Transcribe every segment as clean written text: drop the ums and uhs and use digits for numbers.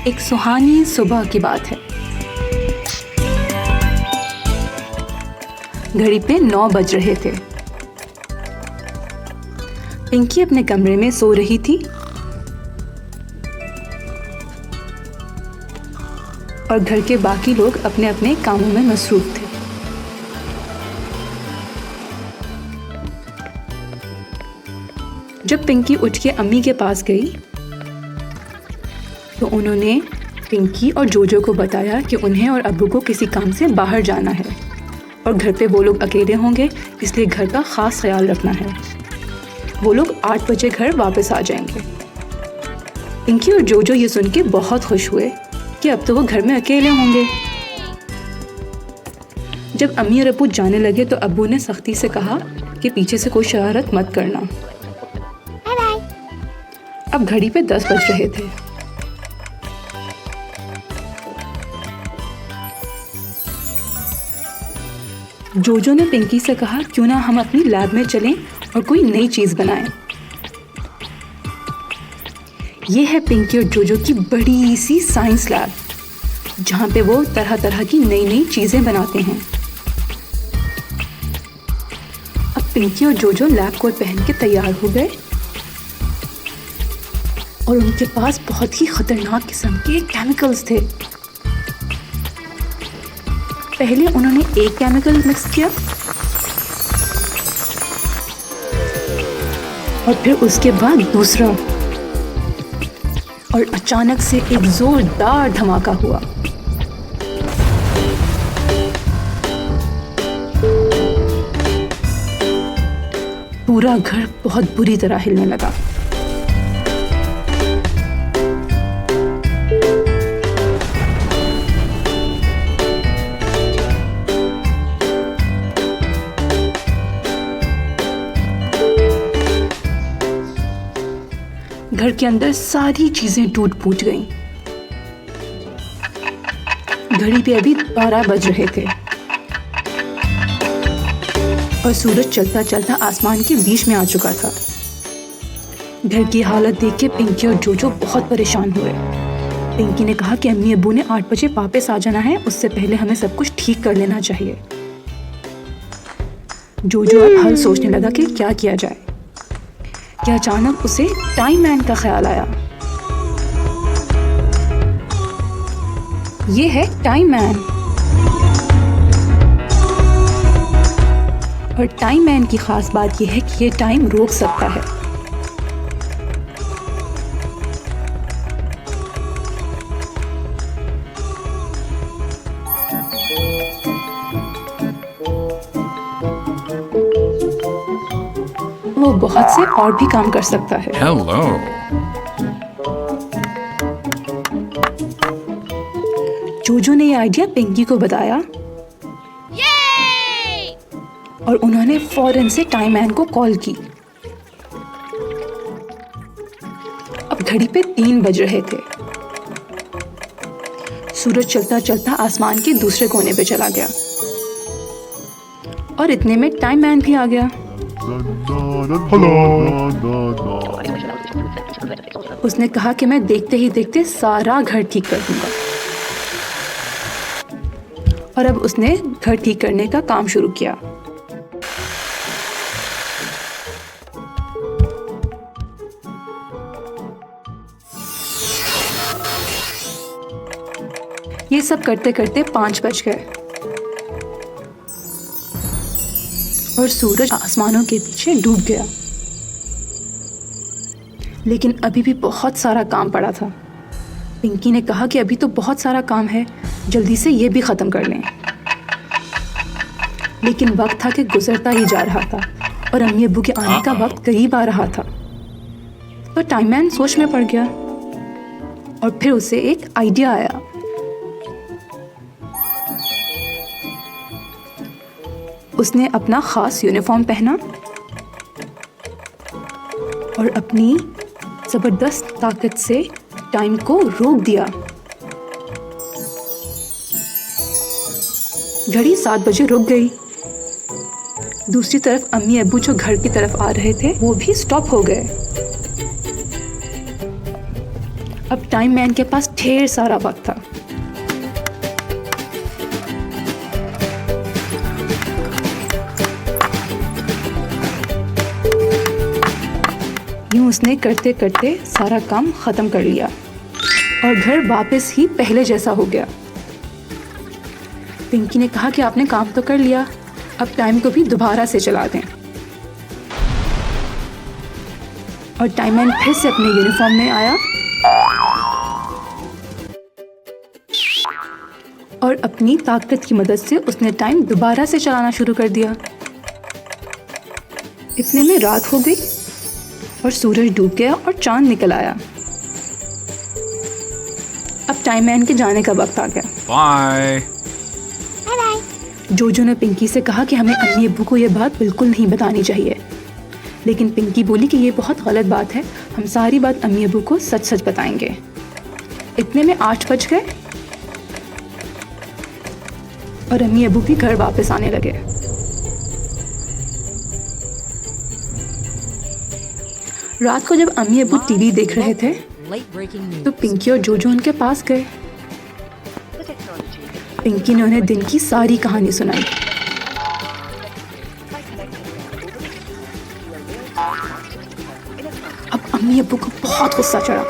एक सुहानी सुबह की बात है। घड़ी पे 9 बज रहे थे। पिंकी अपने कमरे में सो रही थी और घर के बाकी लोग अपने अपने कामों में मसरूफ थे। जब पिंकी उठ के अम्मी के पास गई तो उन्होंने पिंकी और जोजो को बताया कि उन्हें और अब्बू को किसी काम से बाहर जाना है और घर पे वो लोग अकेले होंगे, इसलिए घर का ख़ास ख्याल रखना है। वो लोग 8 बजे घर वापस आ जाएंगे। पिंकी और जोजो ये सुन के बहुत खुश हुए कि अब तो वो घर में अकेले होंगे। जब अम्मी और अब्बू जाने लगे तो अब्बू ने सख्ती से कहा कि पीछे से कोई शरारत मत करना। अब घड़ी पे 10 बज रहे थे। जोजो ने पिंकी से कहा, क्यों ना हम अपनी लैब में चलें और कोई नई चीज़ बनाएं। ये है पिंकी और जोजो की बड़ी सी साइंस लैब, जहाँ पे वो तरह तरह की नई नई चीज़ें बनाते हैं। अब पिंकी और जोजो लैब कोट पहन के तैयार हो गए और उनके पास बहुत ही खतरनाक किस्म के केमिकल्स थे। पहले उन्होंने एक केमिकल मिक्स किया और फिर उसके बाद दूसरा, और अचानक से एक जोरदार धमाका हुआ। पूरा घर बहुत बुरी तरह हिलने लगा। घर के अंदर सारी चीजें टूट फूट गईं। घड़ी पे अभी 12 बज रहे थे और सूरज चलता चलता आसमान के बीच में आ चुका था। घर की हालत देख के पिंकी और जोजो बहुत परेशान हुए। पिंकी ने कहा कि अम्मी अब्बू ने 8 बजे वापस आ जाना है, उससे पहले हमें सब कुछ ठीक कर लेना चाहिए। जोजो अब हल सोचने लगा कि क्या किया जाए कि अचानक उसे टाइम मैन का ख्याल आया। ये है टाइम मैन, और टाइम मैन की खास बात यह है कि ये टाइम रोक सकता है। वो बहुत से और भी काम कर सकता है। Hello. जोजो ने ये आइडिया पिंकी को बताया और उन्होंने फौरन से टाइम मैन को कॉल की। अब घड़ी पे 3 बज रहे थे। सूरज चलता चलता आसमान के दूसरे कोने पे चला गया और इतने में टाइम मैन भी आ गया। उसने कहा कि मैं देखते ही देखते सारा घर ठीक कर दूंगा, और अब उसने घर ठीक करने का काम शुरू किया। ये सब करते करते 5 बज गए और सूरज आसमानों के पीछे डूब गया। लेकिन अभी भी बहुत सारा काम पड़ा था। पिंकी ने कहा कि अभी तो बहुत सारा काम है, जल्दी से ये भी ख़त्म कर लें। लेकिन वक्त था कि गुजरता ही जा रहा था और अम्मी अब्बू के आने का वक्त करीब आ रहा था। तो टाइम मैन सोच में पड़ गया और फिर उसे एक आइडिया आया। उसने अपना ख़ास यूनिफॉर्म पहना और अपनी ज़बरदस्त ताकत से टाइम को रोक दिया। घड़ी 7 बजे रुक गई। दूसरी तरफ अम्मी अब्बू जो घर की तरफ आ रहे थे वो भी स्टॉप हो गए। अब टाइम मैन के पास ढेर सारा वक्त था। यूं उसने करते करते सारा काम ख़त्म कर लिया और घर वापस ही पहले जैसा हो गया। पिंकी ने कहा कि आपने काम तो कर लिया, अब टाइम को भी दोबारा से चला दें। और टाइम मैन फिर से अपने यूनिफॉर्म में आया और अपनी ताकत की मदद से उसने टाइम दोबारा से चलाना शुरू कर दिया। इतने में रात हो गई और सूरज डूब गया और चांद निकल आया। अब टाइम मैन के जाने का वक्त आ गया। बाय। जोजो ने पिंकी से कहा कि हमें अम्मी अब्बू को ये बात बिल्कुल नहीं बतानी चाहिए, लेकिन पिंकी बोली कि ये बहुत गलत बात है, हम सारी बात अम्मी अब्बू को सच सच बताएंगे। इतने में 8 बज गए और अम्मी अब्बू भी घर वापस आने लगे। रात को जब अम्मी अब्बू टीवी देख रहे थे तो पिंकी और जोजो उनके पास गए। पिंकी ने उन्हें दिन की सारी कहानी सुनाई। अब अम्मी अब्बू को बहुत गुस्सा चढ़ा,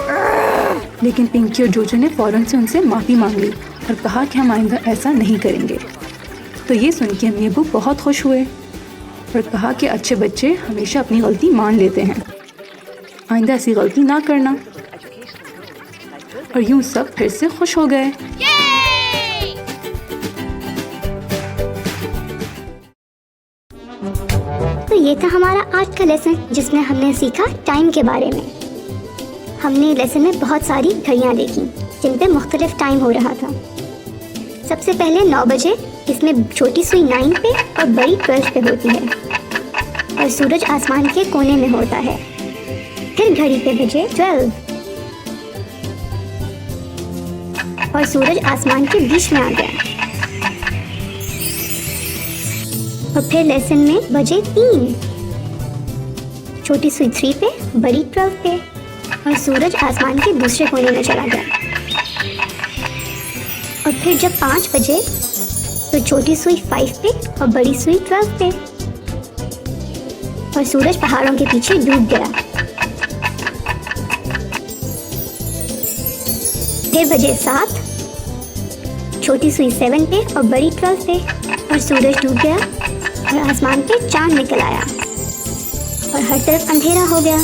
लेकिन पिंकी और जोजो ने फौरन से उनसे माफ़ी मांग ली और कहा कि हम आइंदा ऐसा नहीं करेंगे। तो ये सुन के अम्मी अब्बू बहुत खुश हुए और कहा कि अच्छे बच्चे हमेशा अपनी गलती मान लेते हैं, आइंदा ऐसी गलती ना करना। और यूं सब फिर से खुश हो गए। तो ये था हमारा आज का लेसन, जिसमें हमने सीखा टाइम के बारे में। हमने लेसन में बहुत सारी घड़ियाँ देखी जिन पे मुख्तलिफ टाइम हो रहा था। सबसे पहले 9 बजे, इसमें छोटी सुई 9 पे और बड़ी 12 पे होती है और सूरज आसमान के कोने में होता है। फिर घड़ी पे बजे 12 और सूरज आसमान के बीच में आ गया। और फिर लेसन में बजे 3, छोटी सुई 3 पे, बड़ी 12 पे और सूरज आसमान के दूसरे कोने में चला गया। और फिर जब 5 बजे तो छोटी सुई 5 पे और बड़ी सुई 12 पे और सूरज पहाड़ों के पीछे डूब गया। फिर बजे 7, छोटी सुई 7 पे और बड़ी 12 पे और सूरज डूब गया और आसमान पे चांद निकल आया और हर तरफ अंधेरा हो गया।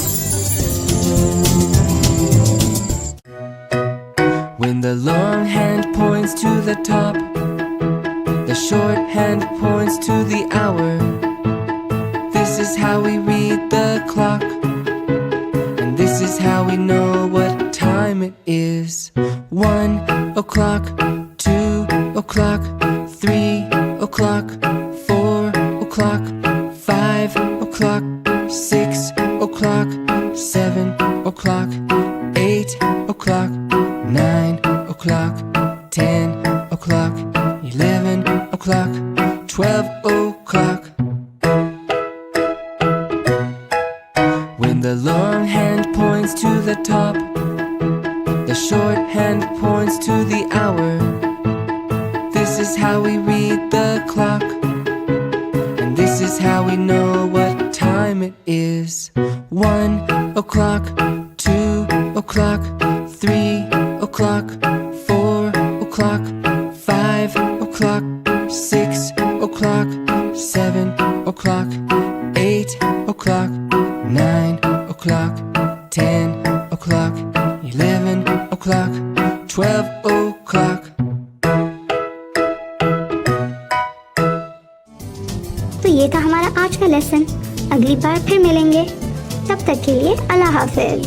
When the long hand points to the top, the short hand points to the hour. This is how we read the clock, and this is how we know what time it is. 1 o'clock, 2 o'clock, 3 o'clock, 4 o'clock, 5 o'clock, 6 o'clock, 7 o'clock, 8 o'clock, 9 o'clock, 10 o'clock, 11 o'clock, 12 o'clock. When the long hand points to the top, the short hand points to the hour. This is how we read the clock, and this is how we know what time it is. 1 o'clock, 2 o'clock, 3 o'clock, 4 o'clock, 5 o'clock, 6 o'clock, 7 o'clock, 8 o'clock, 9 o'clock, 10 o'clock, 11 o'clock, 12 o'clock. तो ये था हमारा आज का lesson. अगली बार फिर मिलेंगे, तब तक के लिए अल्लाह हाफिज।